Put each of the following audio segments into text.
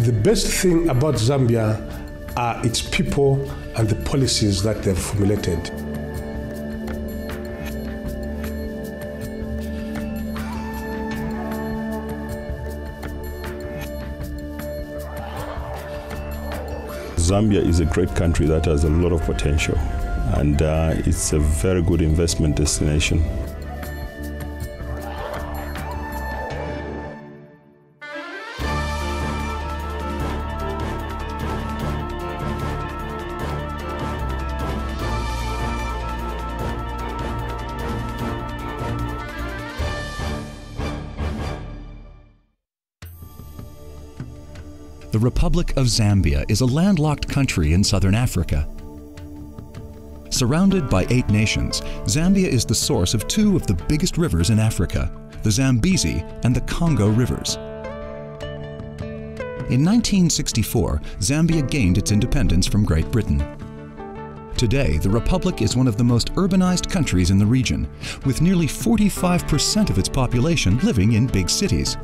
The best thing about Zambia are its people and the policies that they've formulated. Zambia is a great country that has a lot of potential, and it's a very good investment destination. The Republic of Zambia is a landlocked country in southern Africa. Surrounded by 8 nations, Zambia is the source of 2 of the biggest rivers in Africa, the Zambezi and the Congo rivers. In 1964, Zambia gained its independence from Great Britain. Today, the Republic is one of the most urbanized countries in the region, with nearly 45% of its population living in big cities.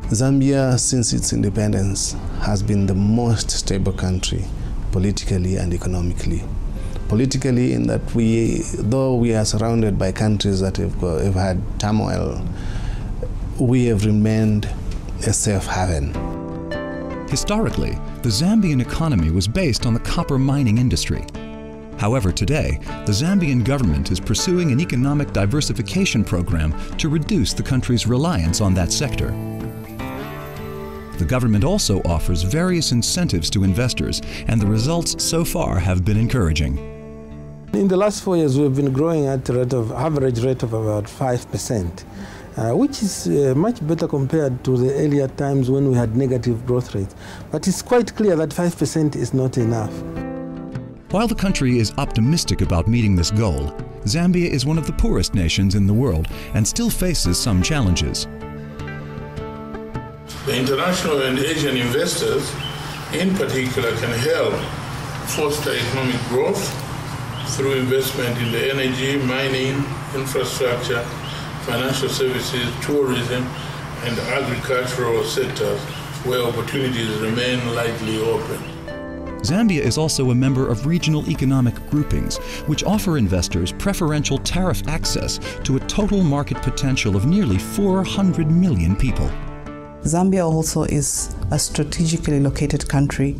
Zambia, since its independence, has been the most stable country, politically and economically. Politically, in that though we are surrounded by countries that have had turmoil, we have remained a safe haven. Historically, the Zambian economy was based on the copper mining industry. However, today, the Zambian government is pursuing an economic diversification program to reduce the country's reliance on that sector. The government also offers various incentives to investors, and the results so far have been encouraging. In the last 4 years, we've been growing at an average rate of about 5%, which is much better compared to the earlier times when we had negative growth rates. But it's quite clear that 5% is not enough. While the country is optimistic about meeting this goal, Zambia is one of the poorest nations in the world and still faces some challenges. The international and Asian investors, in particular, can help foster economic growth through investment in the energy, mining, infrastructure, financial services, tourism, and agricultural sectors, where opportunities remain largely open. Zambia is also a member of regional economic groupings, which offer investors preferential tariff access to a total market potential of nearly 400 million people. Zambia also is a strategically located country,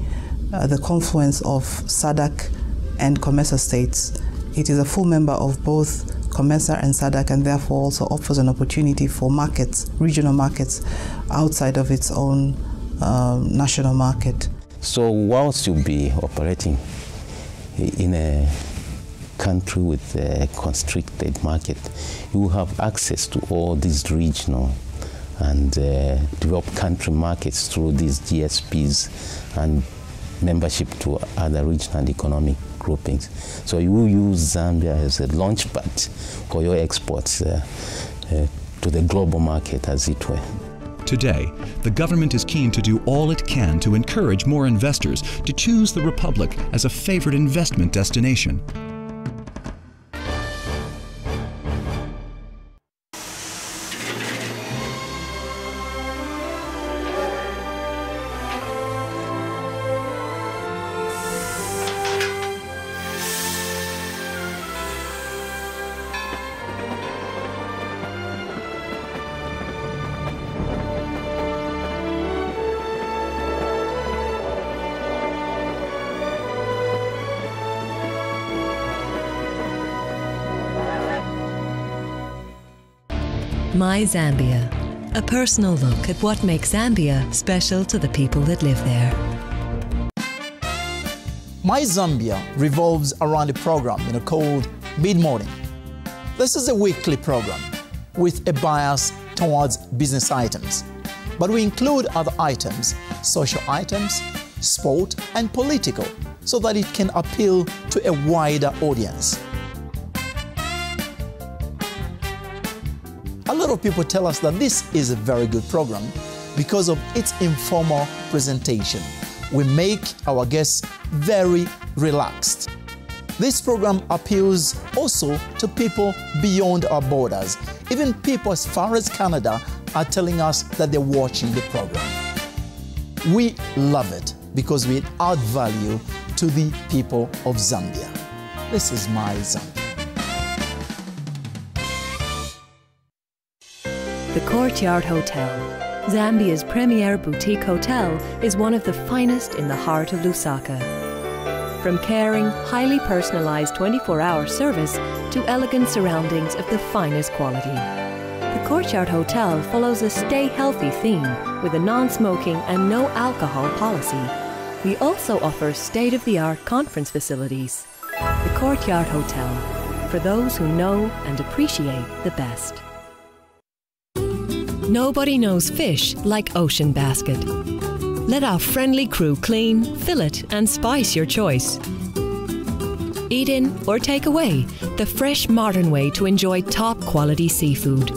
the confluence of SADC and COMESA states. It is a full member of both COMESA and SADC, and therefore also offers an opportunity for markets, regional markets, outside of its own national market. So whilst you'll be operating in a country with a constricted market, you will have access to all these regional and developed country markets through these GSPs and membership to other regional economic groupings. So you will use Zambia as a launchpad for your exports to the global market, as it were. Today, the government is keen to do all it can to encourage more investors to choose the Republic as a favored investment destination. My Zambia, a personal look at what makes Zambia special to the people that live there. My Zambia revolves around a program called Mid-Morning. This is a weekly program with a bias towards business items, but we include other items, social items, sport and political, so that it can appeal to a wider audience. A lot of people tell us that this is a very good program because of its informal presentation. We make our guests very relaxed. This program appeals also to people beyond our borders. Even people as far as Canada are telling us that they're watching the program. We love it because we add value to the people of Zambia. This is My Zambia. The Courtyard Hotel, Zambia's premier boutique hotel, is one of the finest in the heart of Lusaka. From caring, highly personalized 24-hour service to elegant surroundings of the finest quality. The Courtyard Hotel follows a stay healthy theme with a non-smoking and no alcohol policy. We also offer state-of-the-art conference facilities. The Courtyard Hotel, for those who know and appreciate the best. Nobody knows fish like Ocean Basket. Let our friendly crew clean, fillet and spice your choice. Eat in or take away, the fresh modern way to enjoy top quality seafood.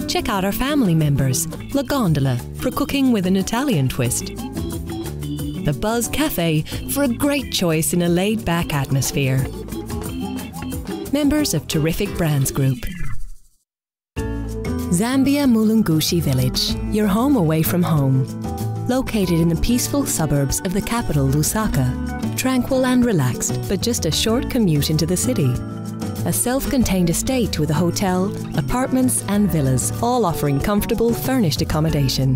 Check out our family members, La Gondola, for cooking with an Italian twist. The Buzz Cafe for a great choice in a laid-back atmosphere. Members of terrific brands group. Zambia Mulungushi Village, your home away from home. Located in the peaceful suburbs of the capital Lusaka, tranquil and relaxed, but just a short commute into the city. A self-contained estate with a hotel, apartments and villas, all offering comfortable, furnished accommodation.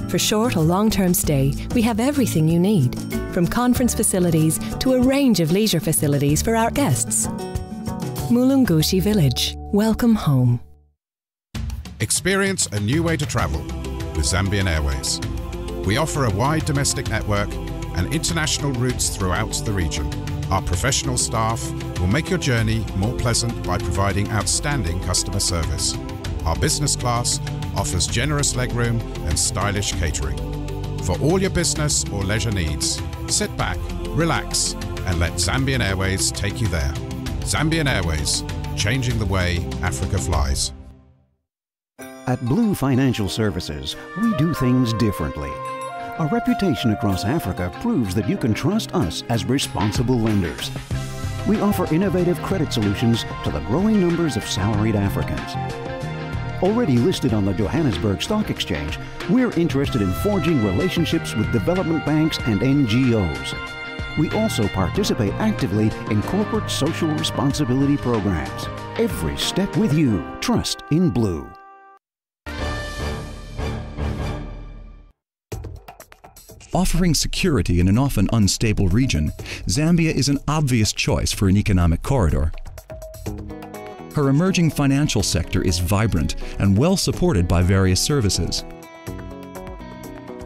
For short or long-term stay, we have everything you need, from conference facilities to a range of leisure facilities for our guests. Mulungushi Village, welcome home. Experience a new way to travel with Zambian Airways. We offer a wide domestic network and international routes throughout the region. Our professional staff will make your journey more pleasant by providing outstanding customer service. Our business class offers generous legroom and stylish catering. For all your business or leisure needs, sit back, relax, and let Zambian Airways take you there. Zambian Airways, changing the way Africa flies. At Blue Financial Services, we do things differently. Our reputation across Africa proves that you can trust us as responsible lenders. We offer innovative credit solutions to the growing numbers of salaried Africans. Already listed on the Johannesburg Stock Exchange, we're interested in forging relationships with development banks and NGOs. We also participate actively in corporate social responsibility programs. Every step with you. Trust in Blue. Offering security in an often unstable region, Zambia is an obvious choice for an economic corridor. Her emerging financial sector is vibrant and well supported by various services.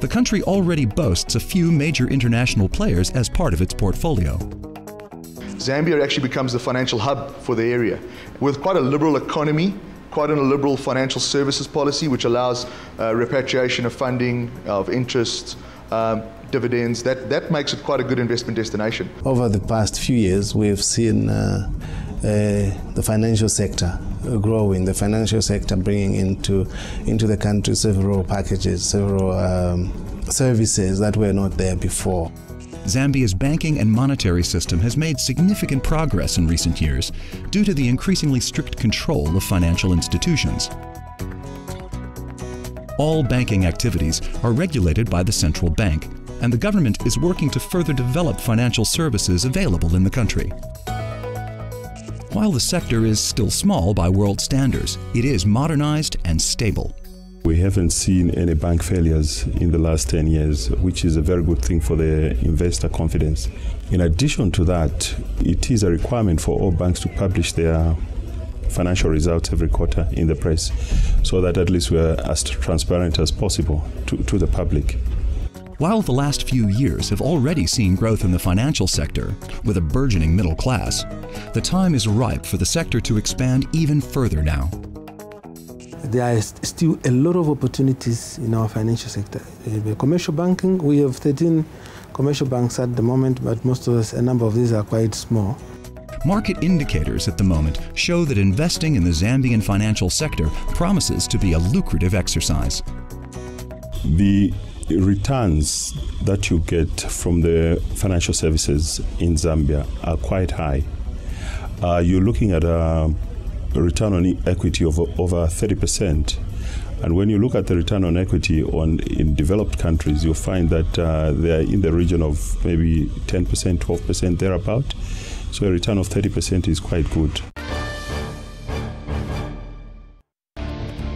The country already boasts a few major international players as part of its portfolio. Zambia actually becomes the financial hub for the area, with quite a liberal economy, quite a liberal financial services policy, which allows repatriation of funding, of interest, dividends. That makes it quite a good investment destination. Over the past few years, we've seen the financial sector growing, the financial sector bringing into the country several packages, several services that were not there before. Zambia's banking and monetary system has made significant progress in recent years due to the increasingly strict control of financial institutions. All banking activities are regulated by the central bank, and the government is working to further develop financial services available in the country. While the sector is still small by world standards, it is modernized and stable. We haven't seen any bank failures in the last 10 years, which is a very good thing for the investor confidence. In addition to that, it is a requirement for all banks to publish their financial results every quarter in the press, so that at least we're as transparent as possible to the public. While the last few years have already seen growth in the financial sector, with a burgeoning middle class, the time is ripe for the sector to expand even further now. There are still a lot of opportunities in our financial sector. Commercial banking, we have 13 commercial banks at the moment, but most of us, a number of these are quite small. Market indicators at the moment show that investing in the Zambian financial sector promises to be a lucrative exercise. The returns that you get from the financial services in Zambia are quite high. You're looking at a return on equity of over 30%. And when you look at the return on equity in developed countries, you'll find that they are in the region of maybe 10%, 12%, thereabout. So a return of 30% is quite good.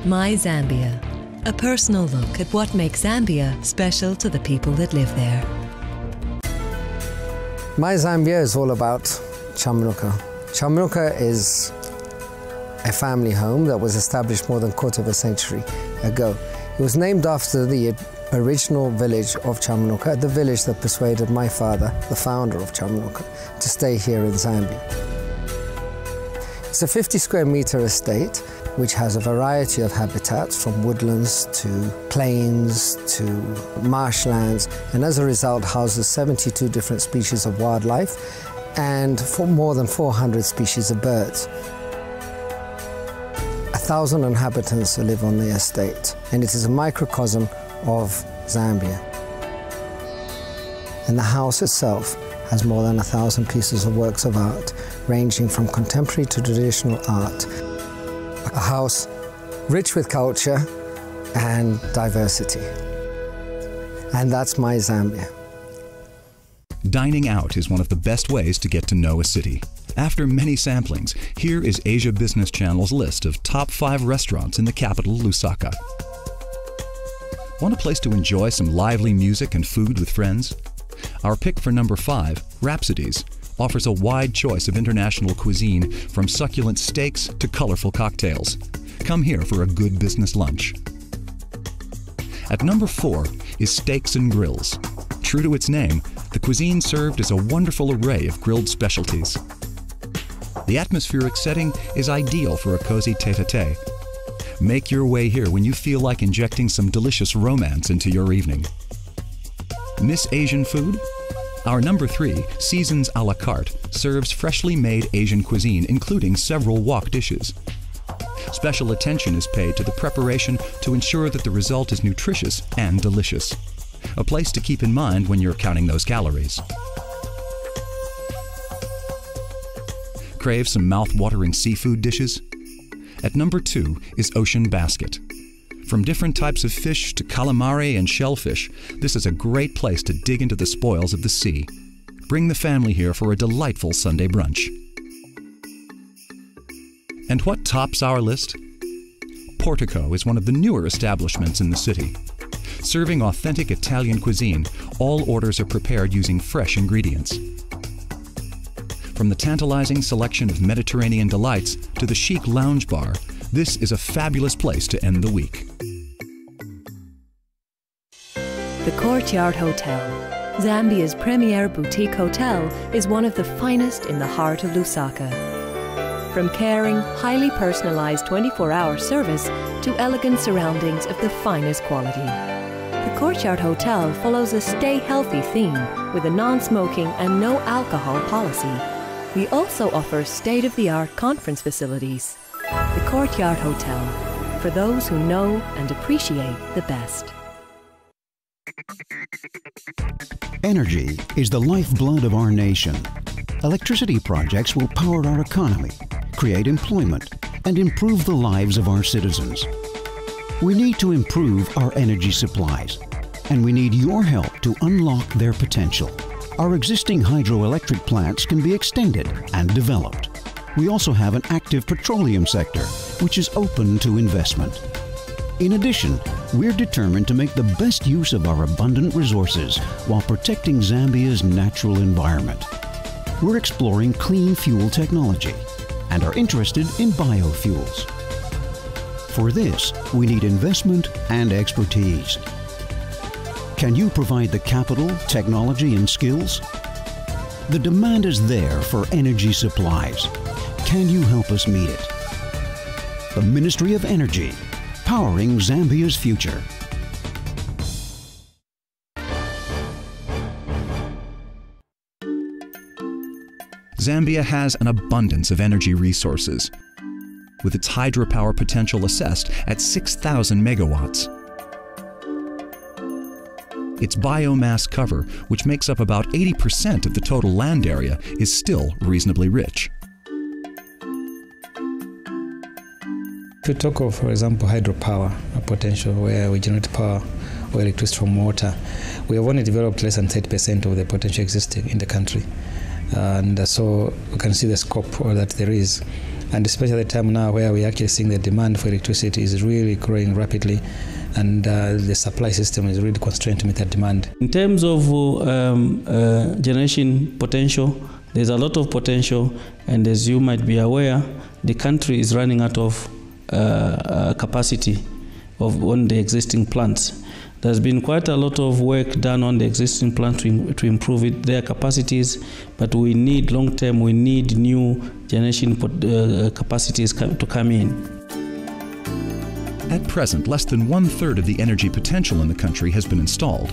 My Zambia, a personal look at what makes Zambia special to the people that live there. My Zambia is all about Chamnuka. Chamnuka is a family home that was established more than a quarter of a century ago. It was named after the original village of Chamnuka, the village that persuaded my father, the founder of Chamnuka, to stay here in Zambia. It's a 50 square meter estate which has a variety of habitats from woodlands to plains to marshlands, and as a result houses 72 different species of wildlife and for more than 400 species of birds. 1,000 inhabitants live on the estate, and it is a microcosm of Zambia. And the house itself has more than 1,000 pieces of works of art, ranging from contemporary to traditional art. A house rich with culture and diversity. And that's my Zambia. Dining out is one of the best ways to get to know a city. After many samplings, here is Asia Business Channel's list of top 5 restaurants in the capital, Lusaka. Want a place to enjoy some lively music and food with friends? Our pick for number 5, Rhapsodies, offers a wide choice of international cuisine, from succulent steaks to colorful cocktails. Come here for a good business lunch. At number 4 is Steaks and Grills. True to its name, the cuisine served is a wonderful array of grilled specialties. The atmospheric setting is ideal for a cozy tete-a-tete. Make your way here when you feel like injecting some delicious romance into your evening. Miss Asian food? Our number 3, Seasons a la carte, serves freshly made Asian cuisine, including several wok dishes. Special attention is paid to the preparation to ensure that the result is nutritious and delicious. A place to keep in mind when you're counting those calories. Crave some mouth-watering seafood dishes? At number 2 is Ocean Basket. From different types of fish to calamari and shellfish, this is a great place to dig into the spoils of the sea. Bring the family here for a delightful Sunday brunch. And what tops our list? Portico is one of the newer establishments in the city. Serving authentic Italian cuisine, all orders are prepared using fresh ingredients. From the tantalizing selection of Mediterranean delights to the chic lounge bar, this is a fabulous place to end the week. The Courtyard Hotel, Zambia's premier boutique hotel, is one of the finest in the heart of Lusaka. From caring, highly personalized 24-hour service to elegant surroundings of the finest quality. The Courtyard Hotel follows a stay healthy theme with a non-smoking and no alcohol policy. We also offer state-of-the-art conference facilities. The Courtyard Hotel, for those who know and appreciate the best. Energy is the lifeblood of our nation. Electricity projects will power our economy, create employment, and improve the lives of our citizens. We need to improve our energy supplies, and we need your help to unlock their potential. Our existing hydroelectric plants can be extended and developed. We also have an active petroleum sector, which is open to investment. In addition, we're determined to make the best use of our abundant resources while protecting Zambia's natural environment. We're exploring clean fuel technology and are interested in biofuels. For this, we need investment and expertise. Can you provide the capital, technology, and skills? The demand is there for energy supplies. Can you help us meet it? The Ministry of Energy, powering Zambia's future. Zambia has an abundance of energy resources, with its hydropower potential assessed at 6,000 megawatts. Its biomass cover, which makes up about 80% of the total land area, is still reasonably rich. If you talk of, for example, hydropower potential, where we generate power or electricity from water, we have only developed less than 30% of the potential existing in the country. And so we can see the scope that there is. And especially at the time now where we're actually seeing the demand for electricity is really growing rapidly, and the supply system is really constrained to meet that demand. In terms of generation potential, there's a lot of potential, and as you might be aware, the country is running out of capacity on the existing plants. There's been quite a lot of work done on the existing plants to improve their capacities, but we need long-term, we need new generation capacities to come in. At present, less than 1/3 of the energy potential in the country has been installed.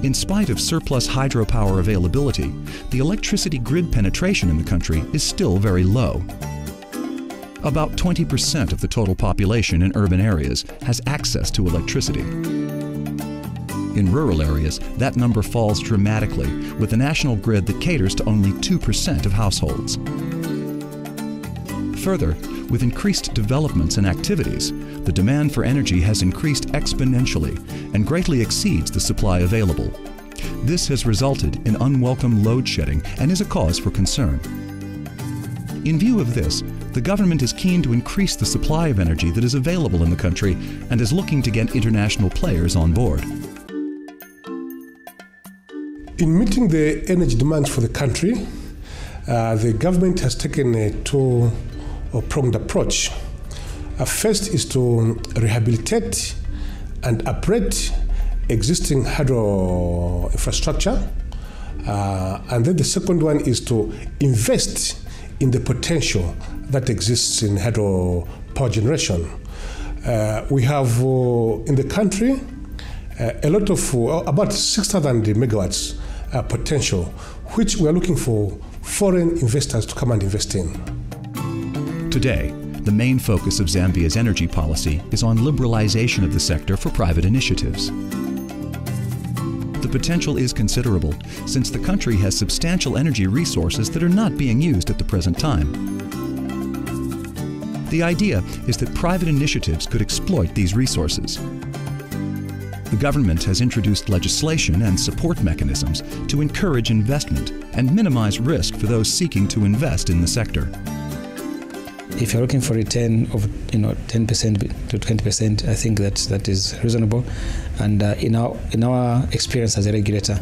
In spite of surplus hydropower availability, the electricity grid penetration in the country is still very low. About 20% of the total population in urban areas has access to electricity. In rural areas, that number falls dramatically, with a national grid that caters to only 2% of households. Further, with increased developments and activities, the demand for energy has increased exponentially and greatly exceeds the supply available. This has resulted in unwelcome load shedding and is a cause for concern. In view of this, the government is keen to increase the supply of energy that is available in the country and is looking to get international players on board. In meeting the energy demands for the country, the government has taken a two-pronged approach. First is to rehabilitate and upgrade existing hydro infrastructure, and then the second one is to invest in the potential that exists in hydro power generation. We have in the country a lot of about 6,000 megawatts potential, which we are looking for foreign investors to come and invest in. Today, the main focus of Zambia's energy policy is on liberalization of the sector for private initiatives. The potential is considerable, since the country has substantial energy resources that are not being used at the present time. The idea is that private initiatives could exploit these resources. The government has introduced legislation and support mechanisms to encourage investment and minimize risk for those seeking to invest in the sector. If you're looking for a return of 10% to 20%, I think that is reasonable. And in our experience as a regulator,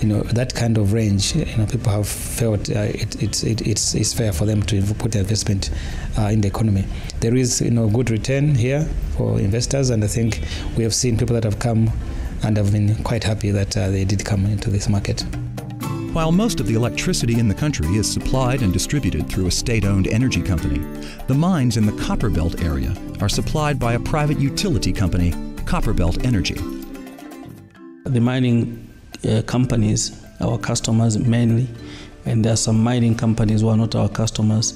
that kind of range, people have felt it's fair for them to put investment in the economy. There is good return here for investors, and I think we have seen people that have come and have been quite happy that they did come into this market. While most of the electricity in the country is supplied and distributed through a state-owned energy company, the mines in the Copperbelt area are supplied by a private utility company, Copperbelt Energy. The mining companies, our customers mainly, and there are some mining companies who are not our customers.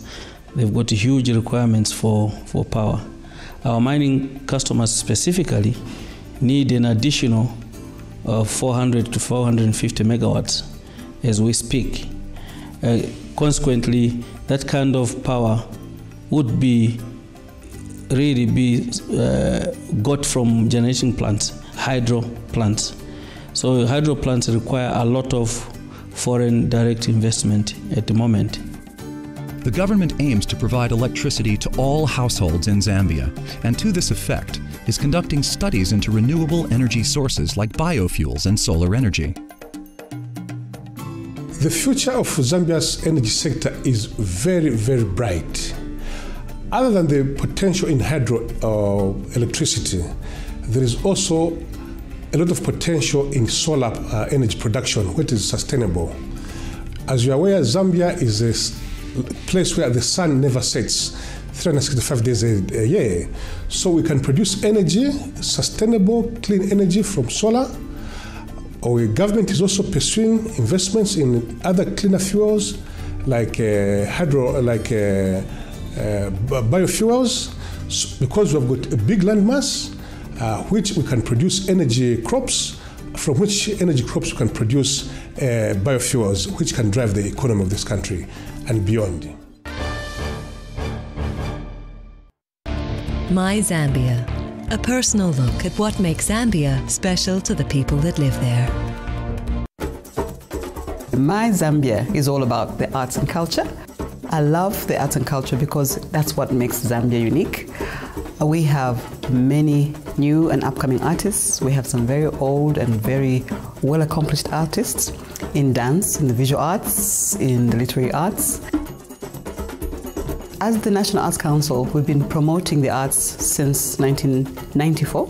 They've got huge requirements for power. Our mining customers specifically need an additional 400 to 450 megawatts as we speak. Consequently, that kind of power would really be got from generation plants, hydro plants. So hydro plants require a lot of foreign direct investment at the moment. The government aims to provide electricity to all households in Zambia, and to this effect is conducting studies into renewable energy sources like biofuels and solar energy. The future of Zambia's energy sector is very, very bright. Other than the potential in hydro electricity, there is also a lot of potential in solar energy production, which is sustainable. As you are aware, Zambia is a place where the sun never sets 365 days a year. So we can produce energy, sustainable, clean energy from solar. Our government is also pursuing investments in other cleaner fuels like biofuels, because we've got a big landmass which we can produce energy crops, from which energy crops we can produce biofuels, which can drive the economy of this country and beyond. My Zambia, a personal look at what makes Zambia special to the people that live there. My Zambia is all about the arts and culture. I love the arts and culture because that's what makes Zambia unique. We have many new and upcoming artists. We have some very old and very well-accomplished artists in dance, in the visual arts, in the literary arts. As the National Arts Council, we've been promoting the arts since 1994,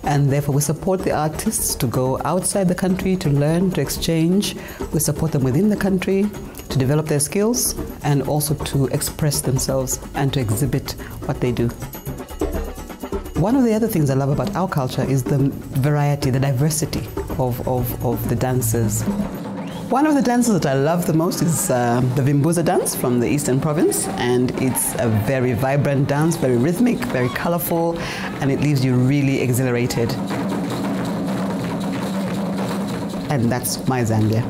and therefore we support the artists to go outside the country to learn, to exchange. We support them within the country to develop their skills and also to express themselves and to exhibit what they do. One of the other things I love about our culture is the variety, the diversity of the dances. One of the dances that I love the most is the Vimbuza dance from the Eastern Province, and it's a very vibrant dance, very rhythmic, very colorful, and it leaves you really exhilarated. And that's my Zambia.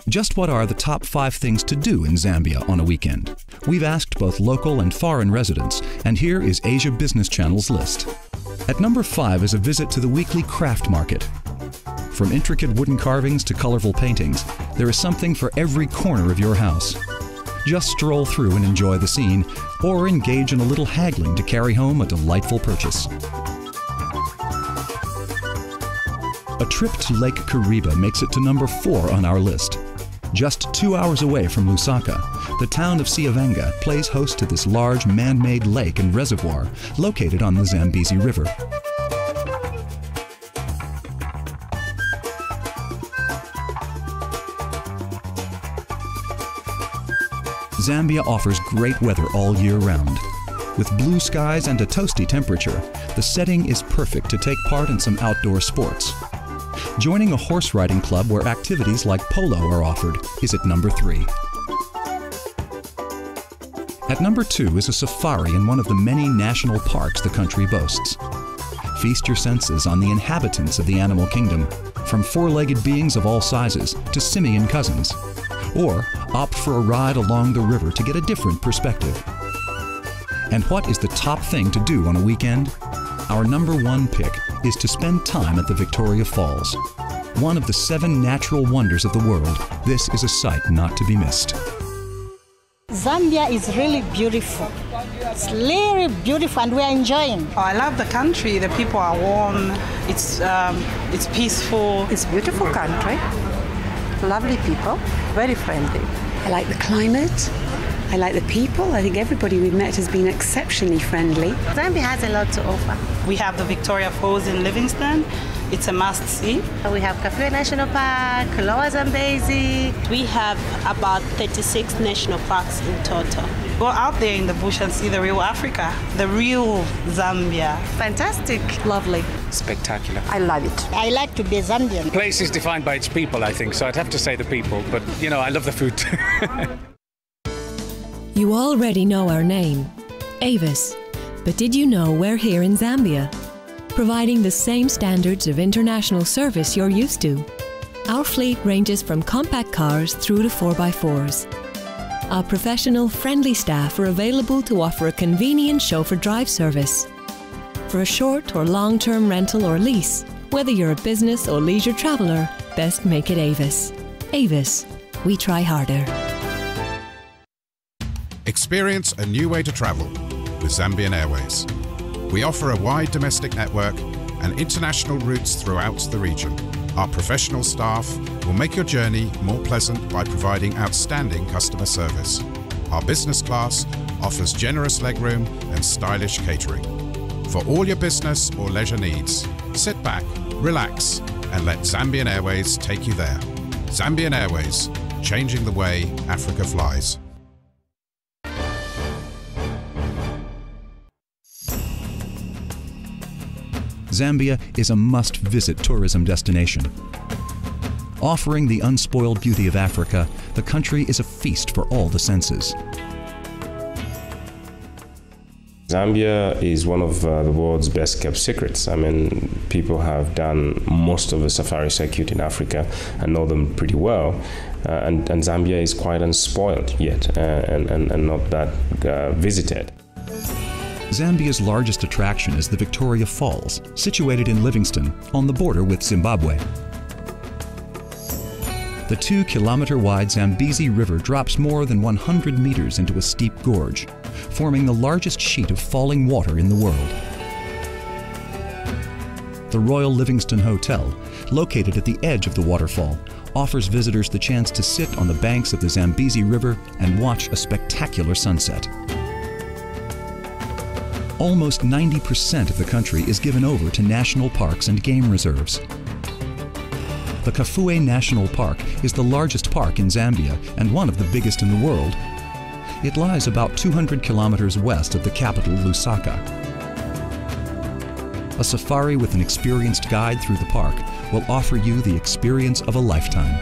Just what are the top 5 things to do in Zambia on a weekend? We've asked both local and foreign residents, and here is Asia Business Channel's list. At number 5 is a visit to the weekly craft market. From intricate wooden carvings to colorful paintings, there is something for every corner of your house. Just stroll through and enjoy the scene, or engage in a little haggling to carry home a delightful purchase. A trip to Lake Kariba makes it to number 4 on our list. Just 2 hours away from Lusaka, the town of Siavenga plays host to this large man-made lake and reservoir located on the Zambezi River. Zambia offers great weather all year round. With blue skies and a toasty temperature, the setting is perfect to take part in some outdoor sports. Joining a horse riding club where activities like polo are offered is at number 3. At number 2 is a safari in one of the many national parks the country boasts. Feast your senses on the inhabitants of the animal kingdom, from 4-legged beings of all sizes to simian cousins. Or opt for a ride along the river to get a different perspective. And what is the top thing to do on a weekend? Our number 1 pick is to spend time at the Victoria Falls. One of the 7 natural wonders of the world, this is a sight not to be missed. Zambia is really beautiful. It's really beautiful and we're enjoying. I love the country. The people are warm. It's peaceful. It's a beautiful country. Lovely people, very friendly. I like the climate. I like the people. I think everybody we've met has been exceptionally friendly. Zambia has a lot to offer. We have the Victoria Falls in Livingstone. It's a must-see. We have Kafue National Park, Lower Zambezi. We have about 36 national parks in total. Go out there in the bush and see the real Africa, the real Zambia. Fantastic. Lovely. Spectacular. I love it. I like to be Zambian. The place is defined by its people, I think, so I'd have to say the people, but, you know, I love the food too. You already know our name, Avis. But did you know we're here in Zambia, providing the same standards of international service you're used to? Our fleet ranges from compact cars through to 4x4s. Our professional, friendly staff are available to offer a convenient chauffeur drive service. For a short or long-term rental or lease, whether you're a business or leisure traveller, best make it Avis. Avis, we try harder. Experience a new way to travel with Zambian Airways. We offer a wide domestic network and international routes throughout the region. Our professional staff will make your journey more pleasant by providing outstanding customer service. Our business class offers generous legroom and stylish catering. For all your business or leisure needs, sit back, relax, and let Zambian Airways take you there. Zambian Airways, changing the way Africa flies. Zambia is a must-visit tourism destination. Offering the unspoiled beauty of Africa, the country is a feast for all the senses. Zambia is one of the world's best kept secrets. I mean, people have done most of the safari circuit in Africa and know them pretty well. And Zambia is quite unspoiled yet and not that visited. Zambia's largest attraction is the Victoria Falls, situated in Livingstone, on the border with Zimbabwe. The 2-kilometer-wide Zambezi River drops more than 100 meters into a steep gorge, forming the largest sheet of falling water in the world. The Royal Livingstone Hotel, located at the edge of the waterfall, offers visitors the chance to sit on the banks of the Zambezi River and watch a spectacular sunset. Almost 90% of the country is given over to national parks and game reserves. The Kafue National Park is the largest park in Zambia and one of the biggest in the world. It lies about 200 kilometers west of the capital, Lusaka. A safari with an experienced guide through the park will offer you the experience of a lifetime.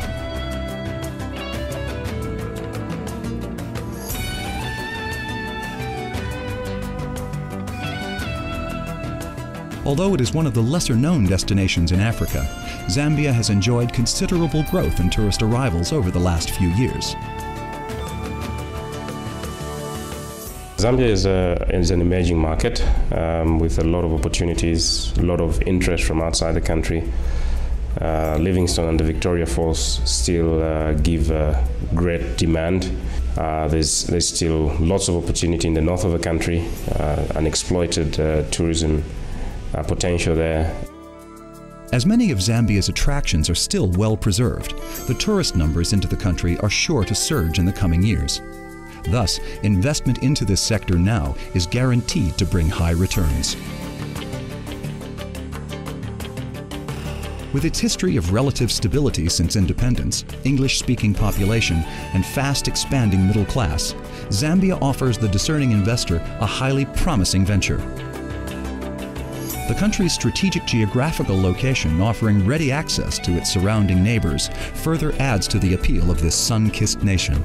Although it is one of the lesser-known destinations in Africa, Zambia has enjoyed considerable growth in tourist arrivals over the last few years. Zambia is an emerging market with a lot of opportunities, a lot of interest from outside the country. Livingstone and the Victoria Falls still give great demand. There's still lots of opportunity in the north of the country, unexploited tourism potential there. As many of Zambia's attractions are still well preserved, the tourist numbers into the country are sure to surge in the coming years. Thus, investment into this sector now is guaranteed to bring high returns. With its history of relative stability since independence, English-speaking population, and fast expanding middle class, Zambia offers the discerning investor a highly promising venture. The country's strategic geographical location, offering ready access to its surrounding neighbors, further adds to the appeal of this sun-kissed nation.